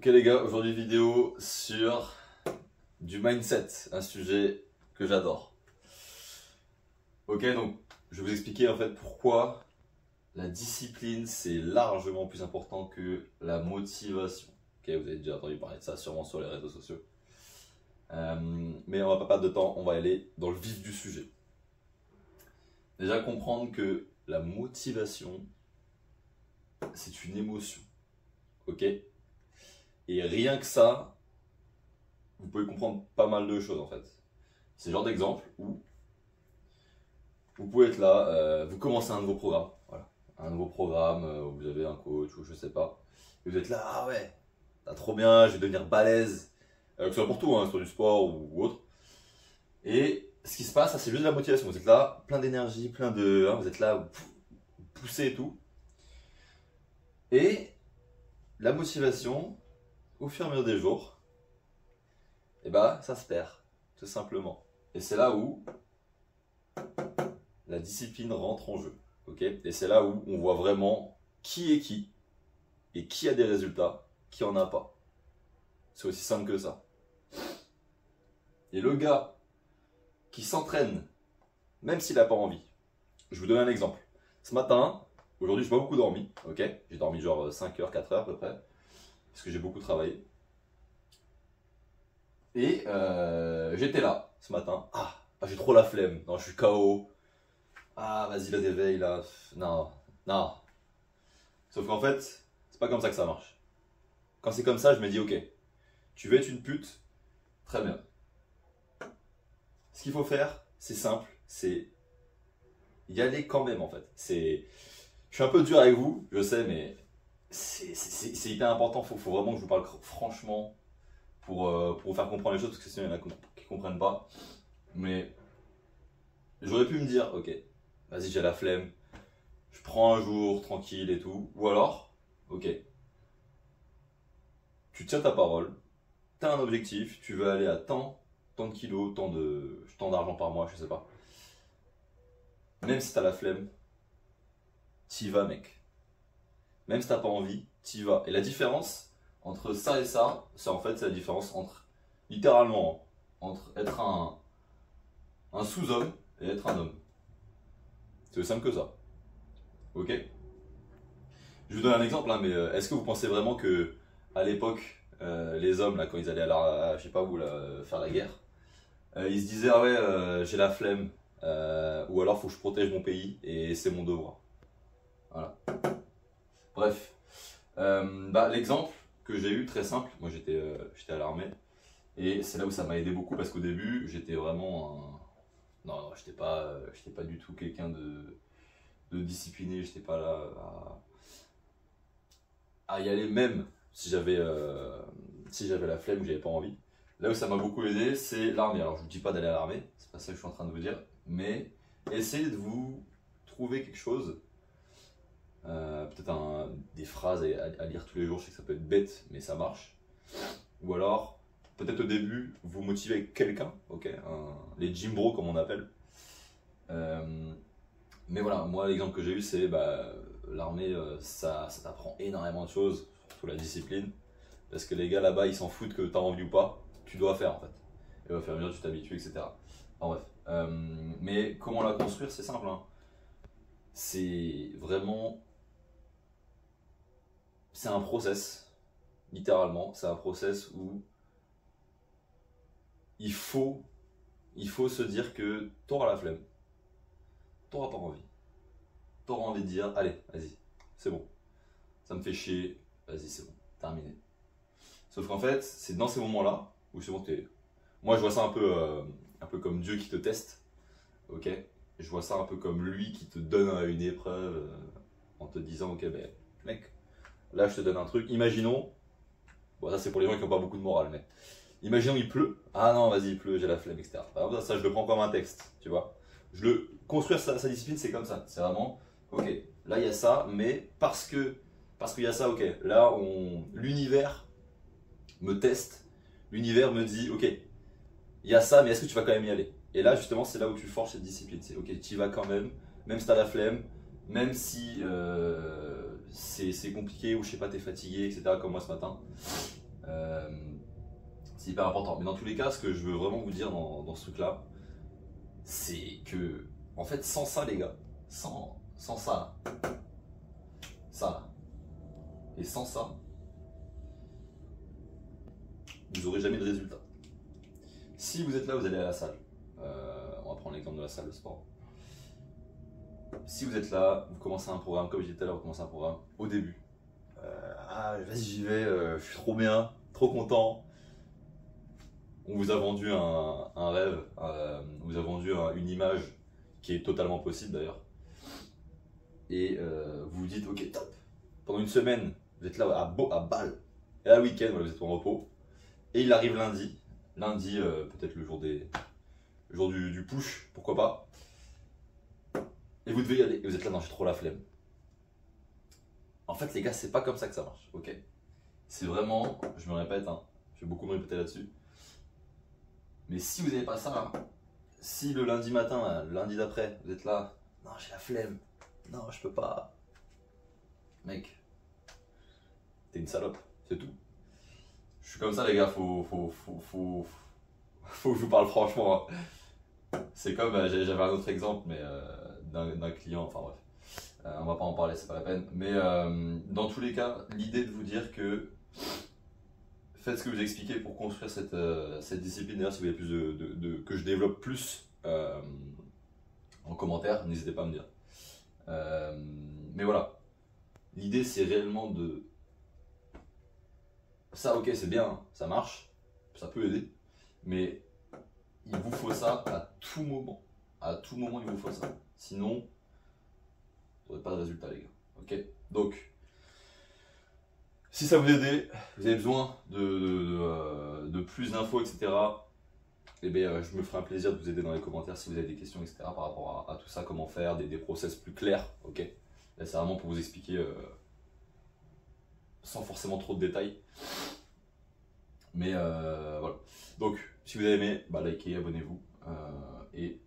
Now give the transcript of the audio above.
Ok les gars, aujourd'hui vidéo sur du mindset, un sujet que j'adore. Ok, donc je vais vous expliquer en fait pourquoi la discipline c'est largement plus important que la motivation. Ok, vous avez déjà entendu parler de ça sûrement sur les réseaux sociaux. Mais on va pas perdre de temps, on va aller dans le vif du sujet. Déjà comprendre que la motivation c'est une émotion. Ok? Et rien que ça, vous pouvez comprendre pas mal de choses en fait. C'est le genre d'exemple où vous pouvez être là, vous commencez un nouveau programme, voilà. Un nouveau programme, où vous avez un coach ou je sais pas. Et vous êtes là, ah ouais, trop bien, je vais devenir balèze. Que ce soit pour tout, hein, sur du sport ou autre. Et ce qui se passe, c'est juste de la motivation. Vous êtes là, plein d'énergie, vous êtes là, vous poussez et tout. Et la motivation, au fur et à mesure des jours, et bah ça se perd, tout simplement. Et c'est là où la discipline rentre en jeu. Okay, et c'est là où on voit vraiment qui est qui et qui a des résultats, qui en a pas. C'est aussi simple que ça. Et le gars qui s'entraîne, même s'il n'a pas envie, je vous donne un exemple. Ce matin, aujourd'hui, je n'ai pas beaucoup dormi. Okay, j'ai dormi genre 5 heures, 4 heures à peu près, parce que j'ai beaucoup travaillé. Et j'étais là ce matin. Ah, j'ai trop la flemme. Non, je suis KO. Ah, vas-y, le réveil là. Non. Sauf qu'en fait, c'est pas comme ça que ça marche. Quand c'est comme ça, je me dis, ok, tu veux être une pute, très bien. Ce qu'il faut faire, c'est simple, c'est y aller quand même en fait. Je suis un peu dur avec vous, je sais, mais c'est hyper important. Faut vraiment que je vous parle franchement pour vous faire comprendre les choses, parce que sinon il y en a qui ne comprennent pas. Mais j'aurais pu me dire, ok, vas-y, j'ai la flemme, je prends un jour tranquille et tout. Ou alors, ok, tu tiens ta parole, tu as un objectif, tu veux aller à tant de kilos, tant d'argent par mois, je sais pas. Même si tu as la flemme, t'y vas, mec. Même si t'as pas envie, t'y vas. Et la différence entre ça et ça, c'est en fait la différence entre, littéralement, entre être un sous-homme et être un homme. C'est aussi simple que ça. Ok? Je vous donne un exemple, hein, mais est-ce que vous pensez vraiment que à l'époque, les hommes, là, quand ils allaient je sais pas où, là, faire la guerre, ils se disaient, ah ouais, j'ai la flemme, ou alors faut que je protège mon pays et c'est mon devoir. Voilà. Bref, l'exemple que j'ai eu très simple, moi j'étais à l'armée et c'est là où ça m'a aidé beaucoup parce qu'au début j'étais vraiment non, j'étais pas du tout quelqu'un de discipliné, j'étais pas là à y aller même si j'avais la flemme ou j'avais pas envie. Là où ça m'a beaucoup aidé, c'est l'armée. Alors je vous dis pas d'aller à l'armée, c'est pas ça que je suis en train de vous dire, mais essayez de vous trouver quelque chose. Peut-être des phrases à lire tous les jours, je sais que ça peut être bête, mais ça marche. Ou alors, peut-être au début, vous motivez avec quelqu'un, okay, les gym bros comme on appelle. Mais voilà, moi l'exemple que j'ai eu, c'est l'armée, ça t'apprend énormément de choses, surtout la discipline. Parce que les gars là-bas, ils s'en foutent que tu as envie ou pas, tu dois faire en fait. Et au fur et à mesure, tu t'habitues, etc. Enfin bref. Mais comment la construire, c'est simple. Hein. C'est vraiment. C'est un process, littéralement, c'est un process où il faut se dire que t'auras la flemme, t'auras pas envie, t'auras envie de dire, allez, vas-y, c'est bon, ça me fait chier, vas-y, c'est bon, terminé. Sauf qu'en fait, c'est dans ces moments-là où c'est bon, moi je vois ça un peu comme Dieu qui te teste, ok? Je vois ça un peu comme lui qui te donne une épreuve en te disant, ok, mec, là, je te donne un truc. Imaginons, bon, ça c'est pour les gens qui n'ont pas beaucoup de morale, mais imaginons il pleut. Ah non, vas-y, il pleut, j'ai la flemme, etc. Ça, je le prends comme un texte, tu vois. Construire sa discipline, c'est comme ça. C'est vraiment, ok, là il y a ça, mais parce qu'il y a ça, ok, là l'univers me teste, l'univers me dit, ok, il y a ça, mais est-ce que tu vas quand même y aller? Et là, justement, c'est là où tu forges cette discipline. C'est ok, tu y vas quand même si tu as la flemme, même si c'est compliqué ou je sais pas, t'es fatigué, etc. comme moi ce matin. C'est hyper important. Mais dans tous les cas, ce que je veux vraiment vous dire dans ce truc-là, c'est que, en fait, sans ça, les gars, sans ça, là, et sans ça, vous n'aurez jamais de résultat. Si vous êtes là, vous allez à la salle. On va prendre l'exemple de la salle de sport. Si vous êtes là, vous commencez un programme, comme je disais tout à l'heure, vous commencez un programme au début. Vas-y, j'y vais, je suis trop bien, trop content. On vous a vendu un rêve, on vous a vendu une image qui est totalement possible d'ailleurs. Et vous vous dites, ok, top. Pendant une semaine, vous êtes là à balle. Et là, week-end, voilà, vous êtes en repos. Et il arrive lundi. Lundi, peut-être le jour du push, pourquoi pas. Et vous devez y aller. Et vous êtes là, non, j'ai trop la flemme. En fait, les gars, c'est pas comme ça que ça marche, ok? C'est vraiment, je me répète, hein, je vais beaucoup me répéter là-dessus. Mais si vous n'avez pas ça, si le lundi matin, le lundi d'après, vous êtes là, non, j'ai la flemme, non, je peux pas. Mec, t'es une salope, c'est tout. Je suis comme ça, les gars, faut que je vous parle franchement. Hein. C'est comme, j'avais un autre exemple, mais d'un client, enfin bref. On va pas en parler, c'est pas la peine. Mais dans tous les cas, l'idée de vous dire que faites ce que je vous ai expliqué pour construire cette discipline. D'ailleurs, si vous voulez plus que je développe plus en commentaire, n'hésitez pas à me dire. Mais voilà, l'idée c'est réellement de... Ça, ok, c'est bien, hein, ça marche, ça peut aider, mais il vous faut ça à tout moment. À tout moment, il vous faut ça. Sinon, vous n'aurez pas de résultat, les gars. Ok? Donc, si ça vous aide, vous avez besoin de plus d'infos, etc., eh bien, je me ferai un plaisir de vous aider dans les commentaires si vous avez des questions, etc., par rapport à tout ça, comment faire, des process plus clairs. Ok? Là, c'est vraiment pour vous expliquer sans forcément trop de détails. Mais voilà. Donc, si vous avez aimé, likez, abonnez-vous. Et